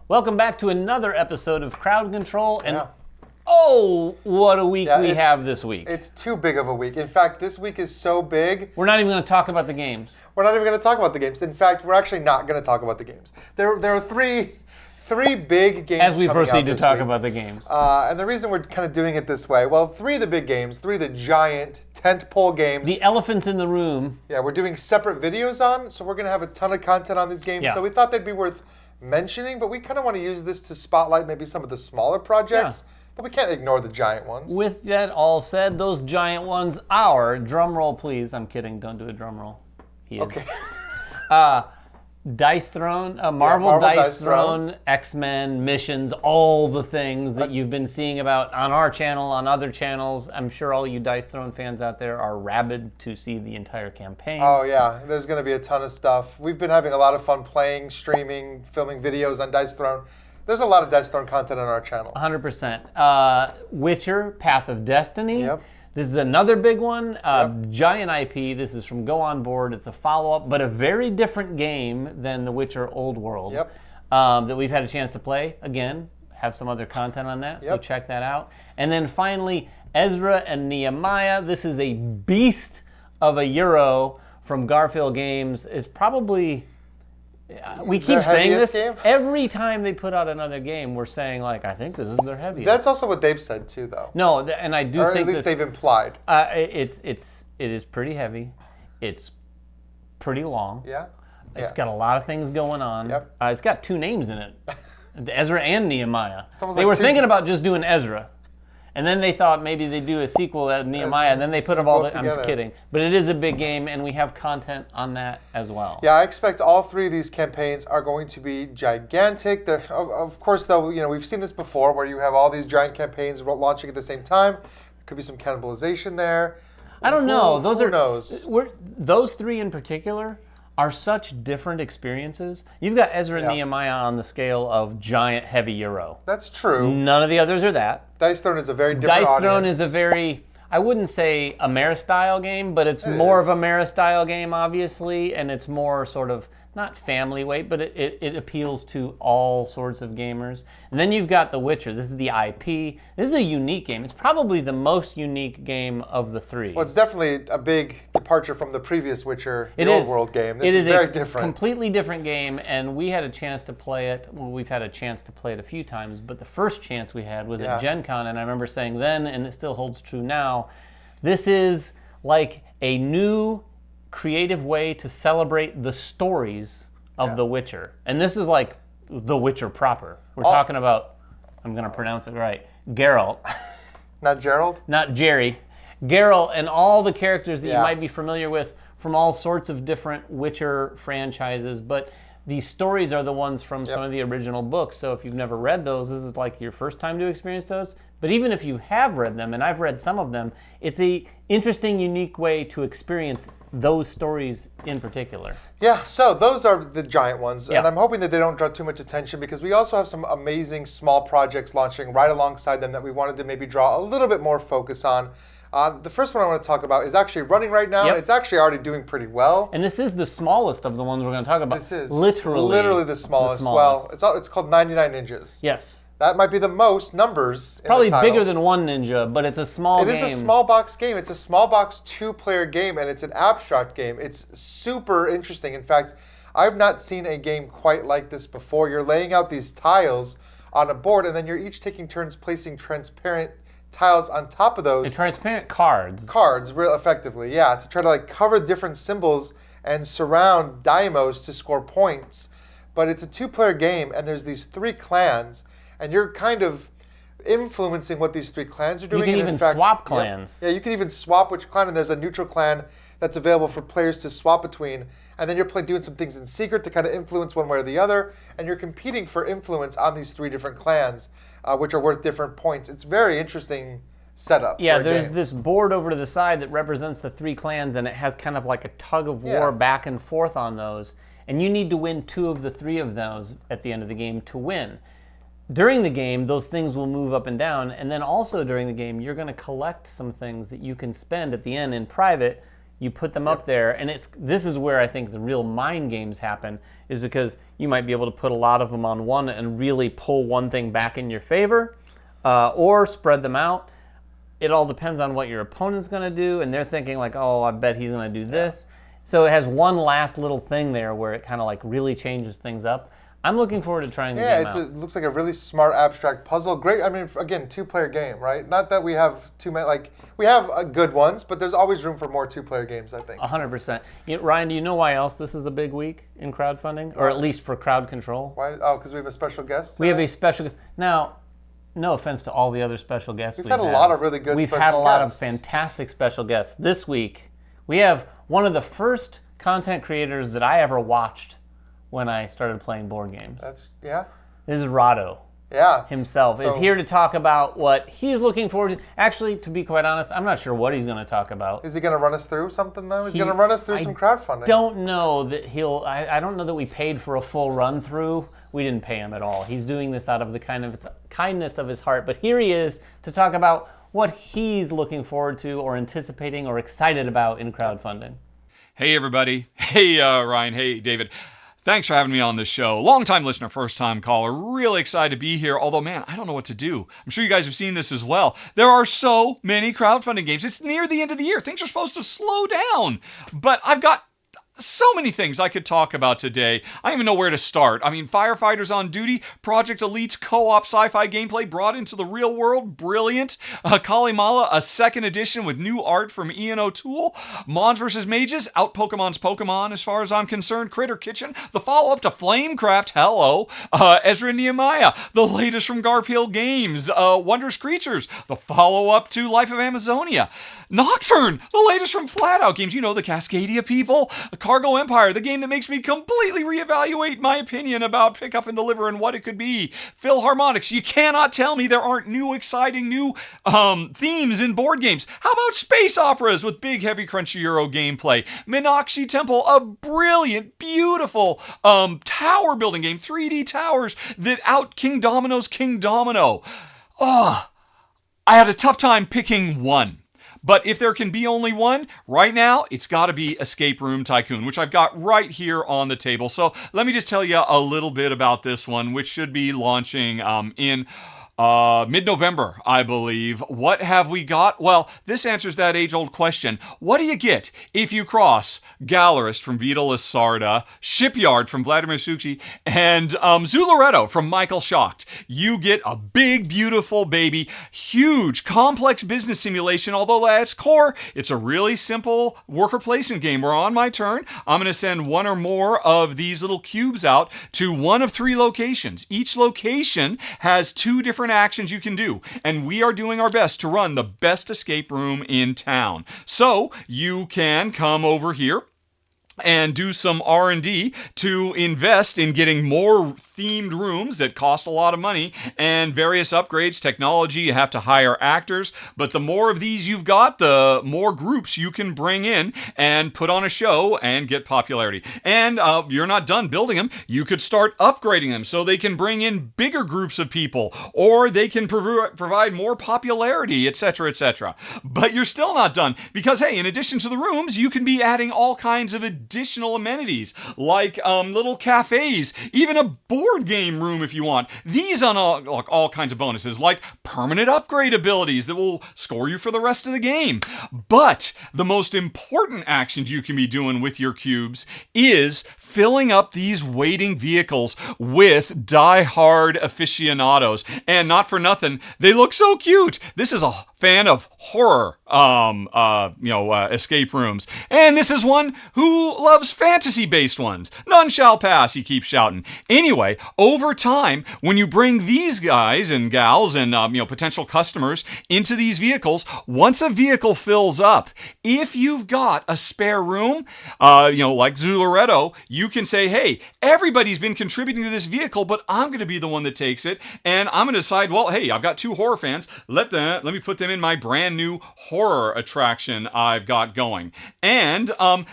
Welcome back to another episode of Crowd Control, and oh, what a week we have this week. It's too big of a week. In fact, this week is so big. We're not even going to talk about the games. We're not even going to talk about the games. In fact, we're actually not going to talk about the games. There are three big games as we proceed to talk week. About the games. And the reason we're kind of doing it this way, well, three of the big games, three of the giant tentpole games. The elephants in the room. Yeah, we're doing separate videos on, so we're going to have a ton of content on these games. Yeah. So we thought they'd be worth mentioning, but we kind of want to use this to spotlight maybe some of the smaller projects, but we can't ignore the giant ones. With that all said, those giant ones are, drum roll please, I'm kidding, don't do a drum roll. He is. Okay. Dice Throne, Marvel Dice Throne, X-Men, missions, all the things that you've been seeing about on our channel, on other channels. I'm sure all you Dice Throne fans out there are rabid to see the entire campaign. Oh yeah, there's going to be a ton of stuff. We've been having a lot of fun playing, streaming, filming videos on Dice Throne. There's a lot of Dice Throne content on our channel. 100%. Witcher, Path of Destiny. Yep. This is another big one, giant IP. This is from Go On Board. It's a follow-up, but a very different game than The Witcher Old World that we've had a chance to play. Again, have some other content on that, so check that out. And then finally, Ezra and Nehemiah. This is a beast of a Euro from Garfield Games. It's probably... we keep saying this game? Every time they put out another game. We're saying like, I think this is their heaviest. That's also what they've said too, though. No, and I do or think at least they've implied. It is pretty heavy. It's pretty long. Yeah. It's got a lot of things going on. Yep. It's got two names in it, Ezra and Nehemiah. They were thinking about just doing Ezra. And then they thought maybe they'd do a sequel at Nehemiah, and then they put them all together. I'm just kidding. But it is a big game, and we have content on that as well. Yeah, I expect all three of these campaigns are going to be gigantic. Of course, though, we've seen this before, where you have all these giant campaigns launching at the same time. There could be some cannibalization there. I don't know. Who knows? Those three in particular are such different experiences. You've got Ezra and Nehemiah on the scale of giant, heavy Euro. That's true. None of the others are that. Dice Throne is a very different Dice Throne is a very, I wouldn't say Ameri-style game, but it's more of a Ameri-style game, obviously, and it's more sort of, not family weight, but it appeals to all sorts of gamers. And then you've got The Witcher. This is the IP. This is a unique game. It's probably the most unique game of the three. Well, it's definitely a big departure from the previous Witcher, Old World game. This is very different. Completely different game, and we had a chance to play it. Well, we've had a chance to play it a few times, but the first chance we had was at Gen Con, and I remember saying then, and it still holds true now, this is like a new creative way to celebrate the stories of The Witcher. And this is like The Witcher proper. We're talking about, I'm going to pronounce it right, Geralt. Not Gerald? Not Jerry. Geralt and all the characters that you might be familiar with from all sorts of different Witcher franchises, but these stories are the ones from some of the original books. So if you've never read those, this is like your first time to experience those. But even if you have read them, and I've read some of them, it's a interesting, unique way to experience those stories in particular. Yeah, so those are the giant ones, and I'm hoping that they don't draw too much attention because we also have some amazing small projects launching right alongside them that we wanted to maybe draw a little bit more focus on. The first one I want to talk about is actually running right now, and it's actually already doing pretty well. And this is the smallest of the ones we're going to talk about. This is literally the smallest. Well, it's called 99 Ninjas. Yes. That might be the most numbers in Probably the title. Bigger than One Ninja, but it's a small game. It is a small box game. It's a small box two-player game, and it's an abstract game. It's super interesting. In fact, I've not seen a game quite like this before. You're laying out these tiles on a board, and then you're each taking turns placing transparent tiles on top of those. And transparent cards. Cards, real effectively, yeah, to try to like cover different symbols and surround Daimos to score points. But it's a two-player game, and there's these three clans, and you're kind of influencing what these three clans are doing. You can even swap clans. Yeah, you can even swap which clan, and there's a neutral clan that's available for players to swap between. And then you're doing some things in secret to kind of influence one way or the other, and you're competing for influence on these three different clans, which are worth different points. It's very interesting setup. Yeah, there's this board over to the side that represents the three clans, and it has kind of like a tug of war back and forth on those. And you need to win 2 of the 3 of those at the end of the game to win. During the game, those things will move up and down, and then also during the game, you're going to collect some things that you can spend at the end in private. You put them up there, and this is where I think the real mind games happen, is because you might be able to put a lot of them on one and really pull one thing back in your favor, or spread them out. It all depends on what your opponent's going to do, and they're thinking like, oh, I bet he's going to do this. So it has one last little thing there where it kind of like really changes things up. I'm looking forward to trying the game out. It looks like a really smart abstract puzzle. Great, I mean, again, 2-player game, right? Not that we have too many, like, we have good ones, but there's always room for more 2-player games, I think. 100%. Ryan, do you know why else this is a big week in crowdfunding? Or at least for crowd control? Why? Oh, because we have a special guest today? We have a special guest. Now, no offense to all the other special guests we've had a lot of really good We've special had a lot of guests. fantastic special guests. This week, we have one of the first content creators that I ever watched when I started playing board games. This is Rhado. Yeah. Himself is here to talk about what he's looking forward to. Actually, to be quite honest, I'm not sure what he's going to talk about. Is he going to run us through something, though? He's going to run us through some crowdfunding. Don't know that I don't know that we paid for a full run through. We didn't pay him at all. He's doing this out of the kindness of his heart. But here he is to talk about what he's looking forward to or anticipating or excited about in crowdfunding. Hey, everybody. Hey, Ryan. Hey, David. Thanks for having me on this show. Long-time listener, first-time caller. Really excited to be here. Although, man, I don't know what to do. I'm sure you guys have seen this as well. There are so many crowdfunding games. It's near the end of the year. Things are supposed to slow down. But I've got so many things I could talk about today. I don't even know where to start. I mean, Firefighters on Duty, Project Elite's co-op sci-fi gameplay brought into the real world, brilliant. Kalimala, a second edition with new art from Ian O'Toole. Mons vs. Mages, out Pokemon's Pokemon as far as I'm concerned. Critter Kitchen, the follow-up to Flamecraft, hello. Ezra Nehemiah, the latest from Garphill Games. Wondrous Creatures, the follow-up to Life of Amazonia. Nocturne, the latest from Flat Out Games. You know, the Cascadia people. Cargo Empire, the game that makes me completely reevaluate my opinion about Pick Up and Deliver and what it could be. Philharmonics, you cannot tell me there aren't new, exciting new themes in board games. How about space operas with big, heavy, crunchy Euro gameplay? Meenakshi Temple, a brilliant, beautiful tower building game, 3D towers that out King Domino's King Domino. I had a tough time picking one. But if there can be only one, right now, it's got to be Escape Room Tycoon, which I've got right here on the table. So let me just tell you a little bit about this one, which should be launching in mid-November, I believe. What have we got? Well, this answers that age-old question. What do you get if you cross Gallerist from Vita Lasarda, Shipyard from Vladimir Succi, and Zularetto from Michael Schacht? You get a big, beautiful baby, huge, complex business simulation, although at its core, it's a really simple worker placement game where on my turn, I'm going to send one or more of these little cubes out to one of 3 locations. Each location has 2 different actions you can do, and we are doing our best to run the best escape room in town. So you can come over here and do some R&D to invest in getting more themed rooms that cost a lot of money and various upgrades, technology. You have to hire actors, but the more of these you've got, the more groups you can bring in and put on a show and get popularity. And you're not done building them. You could start upgrading them so they can bring in bigger groups of people, or they can provide more popularity, etc., etc. But you're still not done because, hey, in addition to the rooms, you can be adding all kinds of additional amenities like little cafes, even a board game room if you want. These unlock all kinds of bonuses like permanent upgrade abilities that will score you for the rest of the game. But the most important actions you can be doing with your cubes is filling up these waiting vehicles with die-hard aficionados. And not for nothing, they look so cute. This is a fan of horror escape rooms. And this is one who loves fantasy-based ones. None shall pass, he keeps shouting. Anyway, over time, when you bring these guys and gals and potential customers into these vehicles, once a vehicle fills up, if you've got a spare room, like Zularetto, you can say, hey, everybody's been contributing to this vehicle, but I'm going to be the one that takes it, and I'm going to decide, well, hey, I've got 2 horror fans. Let me put them in my brand new horror attraction I've got going. And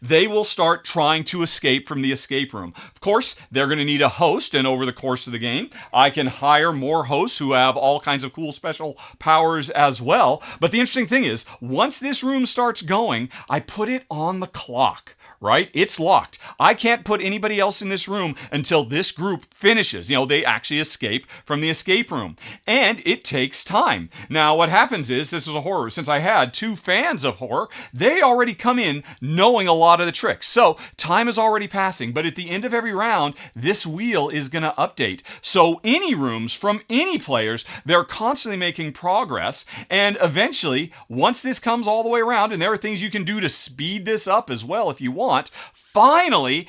they will start trying to escape from the escape room. Of course, they're going to need a host, and over the course of the game, I can hire more hosts who have all kinds of cool special powers as well. But the interesting thing is, once this room starts going, I put it on the clock. Right? It's locked. I can't put anybody else in this room until this group finishes. They actually escape from the escape room. And it takes time. Now, what happens is, this is a horror. Since I had 2 fans of horror, they already come in knowing a lot of the tricks. So, time is already passing. But at the end of every round, this wheel is going to update. So, any rooms from any players, they're constantly making progress. And eventually, once this comes all the way around, and there are things you can do to speed this up as well if you want, finally,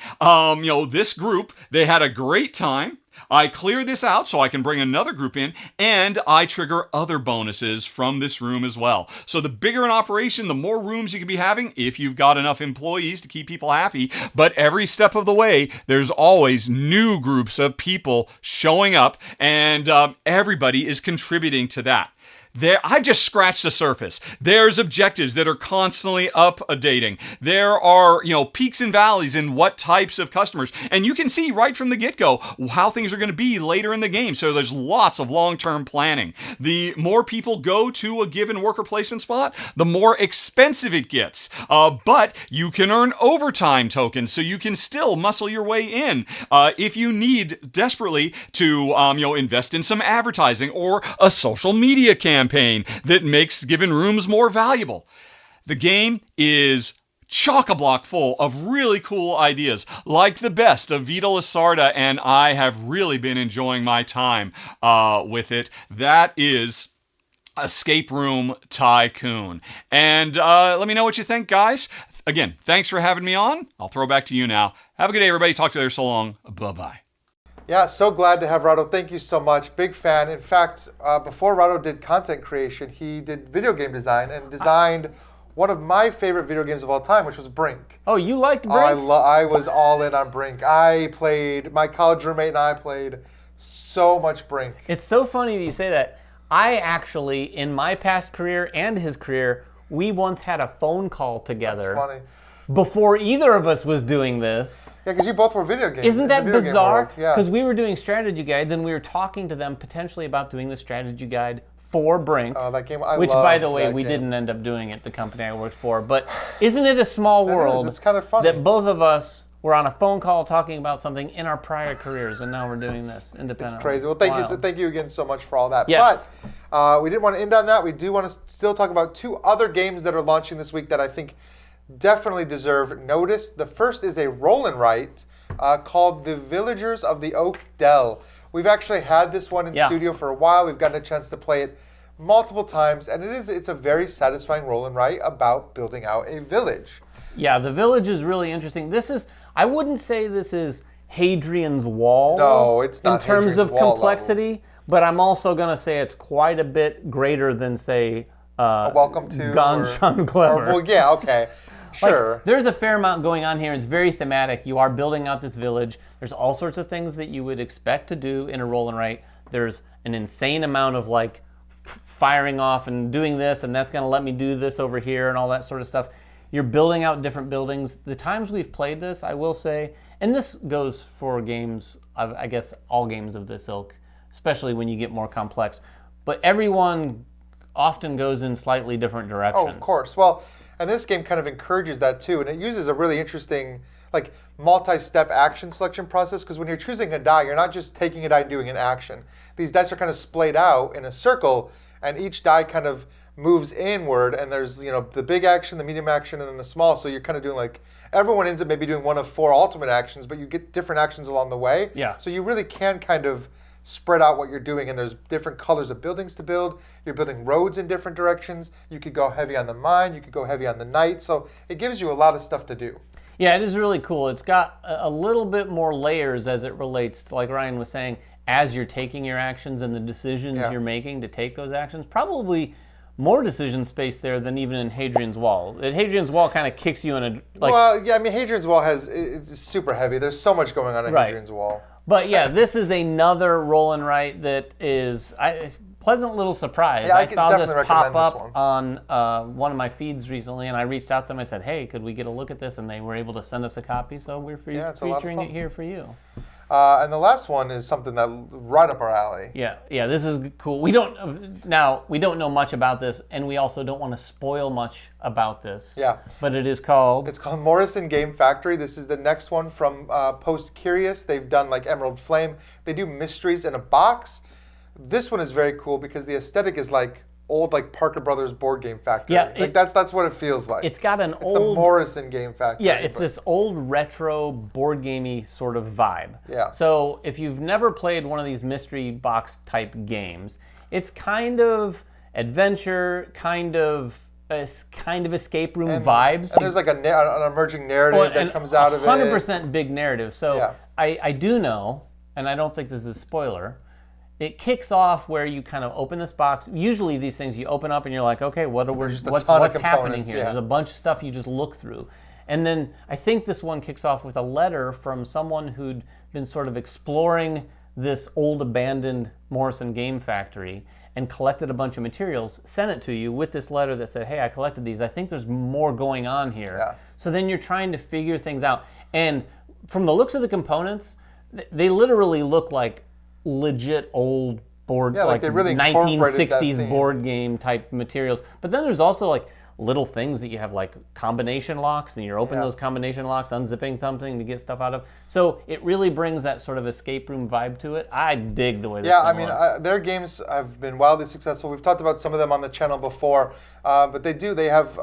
this group, they had a great time. I clear this out so I can bring another group in, and I trigger other bonuses from this room as well. So the bigger an operation, the more rooms you can be having if you've got enough employees to keep people happy. But every step of the way, there's always new groups of people showing up, and everybody is contributing to that. I've just scratched the surface. There's objectives that are constantly updating. There are, peaks and valleys in what types of customers. And you can see right from the get-go how things are going to be later in the game. So there's lots of long-term planning. The more people go to a given worker placement spot, the more expensive it gets. But you can earn overtime tokens, so you can still muscle your way in. If you need desperately to, invest in some advertising or a social media campaign that makes given rooms more valuable. The game is chock-a-block full of really cool ideas, like the best of Vita Lasarda, and I have really been enjoying my time with it. That is Escape Room Tycoon. And let me know what you think, guys. Again, thanks for having me on. I'll throw it back to you now. Have a good day, everybody. Talk to you later. So long. Bye-bye. Yeah, so glad to have Rhado. Thank you so much. Big fan. In fact, before Rhado did content creation, he did video game design and designed one of my favorite video games of all time, which was Brink. Oh, you liked Brink? I was all in on Brink. My college roommate and I played so much Brink. It's so funny that you say that. I actually, in my past career and his career, we once had a phone call together. That's funny. Before either of us was doing this. Yeah, because you both were video games. Isn't that bizarre? Yeah. Because we were doing strategy guides and we were talking to them potentially about doing the strategy guide for Brink. Oh, that game, which, by the way, we didn't end up doing at the company I worked for. But isn't it a small world It's kind of funny that both of us were on a phone call talking about something in our prior careers, and now we're doing this independently? It's crazy. Well, thank you again so much for all that. Yes. But we didn't want to end on that. We do want to still talk about 2 other games that are launching this week that I think definitely deserve notice. The first is a roll and write called The Villagers of the Oak Dell. We've actually had this one in studio for a while. We've gotten a chance to play it multiple times, and it's a very satisfying roll and write about building out a village. Yeah, the village is really interesting. I wouldn't say this is Hadrian's Wall. No, it's not in terms Hadrian's of Wall complexity, level. But I'm also going to say it's quite a bit greater than, say, Welcome to Ganz Clever. Well, yeah, okay. Sure. There's a fair amount going on here. It's very thematic. You are building out this village. There's all sorts of things that you would expect to do in a roll and write. There's an insane amount of firing off and doing this, and that's going to let me do this over here and all that sort of stuff. You're building out different buildings. The times we've played this, I will say, and this goes for games, I guess all games of this ilk, especially when you get more complex, but everyone often goes in slightly different directions. Oh, of course. Well, and this game kind of encourages that too, and it uses a really interesting multi-step action selection process, because when you're choosing a die, you're not just taking a die and doing an action. These dice are kind of splayed out in a circle, and each die kind of moves inward, and there's the big action, the medium action, and then the small. So you're kind of doing everyone ends up maybe doing one of 4 ultimate actions, but you get different actions along the way. Yeah. So you really can kind of spread out what you're doing, and there's different colors of buildings to build. You're building roads in different directions. You could go heavy on the mine. You could go heavy on the knight. So it gives you a lot of stuff to do. Yeah, it is really cool. It's got a little bit more layers as it relates to, like Ryan was saying, as you're taking your actions and the decisions you're making to take those actions. Probably more decision space there than even in Hadrian's Wall. Hadrian's Wall kind of kicks you in a... well, yeah, I mean, Hadrian's Wall it's super heavy. There's so much going on in Hadrian's Wall. But yeah, this is another roll and write that is, pleasant little surprise. Yeah, I I can saw this definitely pop recommend this up on one of my feeds recently, and I reached out to them. I said, hey, could we get a look at this? And they were able to send us a copy, so we're it's a lot of featuring fun. it here for you. And the last one is something that right up our alley. Yeah, this is cool. We don't know much about this, and we also don't want to spoil much about this. Yeah. But it is called... It's called Morrison Game Factory. This is the next one from Post Curious. They've done like Emerald Flame. They do mysteries in a box. This one is very cool because the aesthetic is like old like Parker Brothers board game factory. Yeah, like that's what it feels like. It's got it's the Morrison Game Factory. Yeah, it's this old retro board gamey sort of vibe. Yeah. So if you've never played one of these mystery box type games, it's kind of adventure, kind of escape room vibes. And there's like an emerging narrative that comes out of it. 100% big narrative. So Yeah. I do know, and I don't think this is a spoiler, it kicks off where you kind of open this box. Usually these things you open up and you're like, okay, what's happening here? Yeah. There's a bunch of stuff you just look through. And then I think this one kicks off with a letter from someone who'd been sort of exploring this old abandoned Morrison Game Factory and collected a bunch of materials, sent it to you with this letter that said, hey, I collected these. I think there's more going on here. Yeah. So then you're trying to figure things out. And from the looks of the components, they literally look like legit old board, like they really incorporated that 1960s theme. board game type materials. But then there's also like little things that you have like combination locks, and you're opening those combination locks, unzipping something to get stuff out of. So it really brings that sort of escape room vibe to it. I dig the way this Yeah, thing I mean, looks. their games have been wildly successful. We've talked about some of them on the channel before, but they have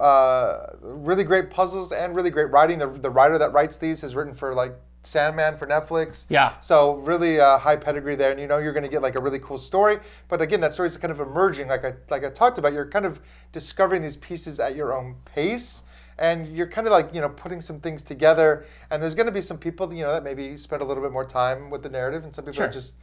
really great puzzles and really great writing. The writer that writes these has written for like Sandman for Netflix. Yeah. So really high pedigree there, and you know you're going to get like a really cool story. But again, that story is kind of emerging, like I talked about. You're kind of discovering these pieces at your own pace, and you're kind of like putting some things together. And there's going to be some people that maybe spend a little bit more time with the narrative, and some people are just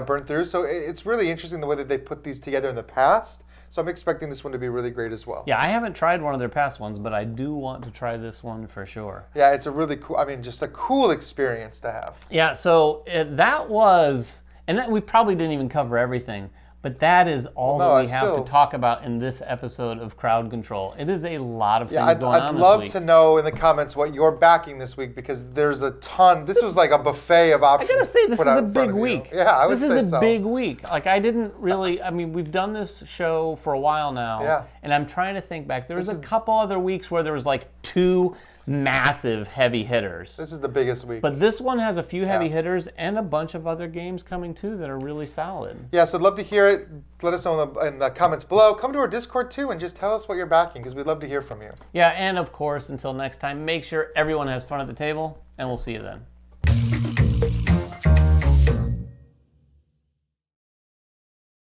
burn through. So it's really interesting the way that they put these together in the past. So I'm expecting this one to be really great as well. Yeah, I haven't tried one of their past ones, but I do want to try this one for sure. Yeah, it's a really cool, just a cool experience to have. Yeah, so that was, and that we probably didn't even cover everything, but that is all that we have to talk about in this episode of Crowd Control. It is a lot of things going on this week. I'd love to know in the comments what you're backing this week, because there's a ton. This was like a buffet of options. I gotta say, this is a big week. Yeah, I would say so. This is a big week. Like, I didn't really, we've done this show for a while now, and I'm trying to think back. There was a couple other weeks where there was like 2 massive heavy hitters. This is the biggest week. But this one has a few heavy hitters and a bunch of other games coming too that are really solid. Yeah, so I'd love to hear it. Let us know in the comments below. Come to our Discord too and just tell us what you're backing, because we'd love to hear from you. Yeah, and of course, until next time, make sure everyone has fun at the table, and we'll see you then.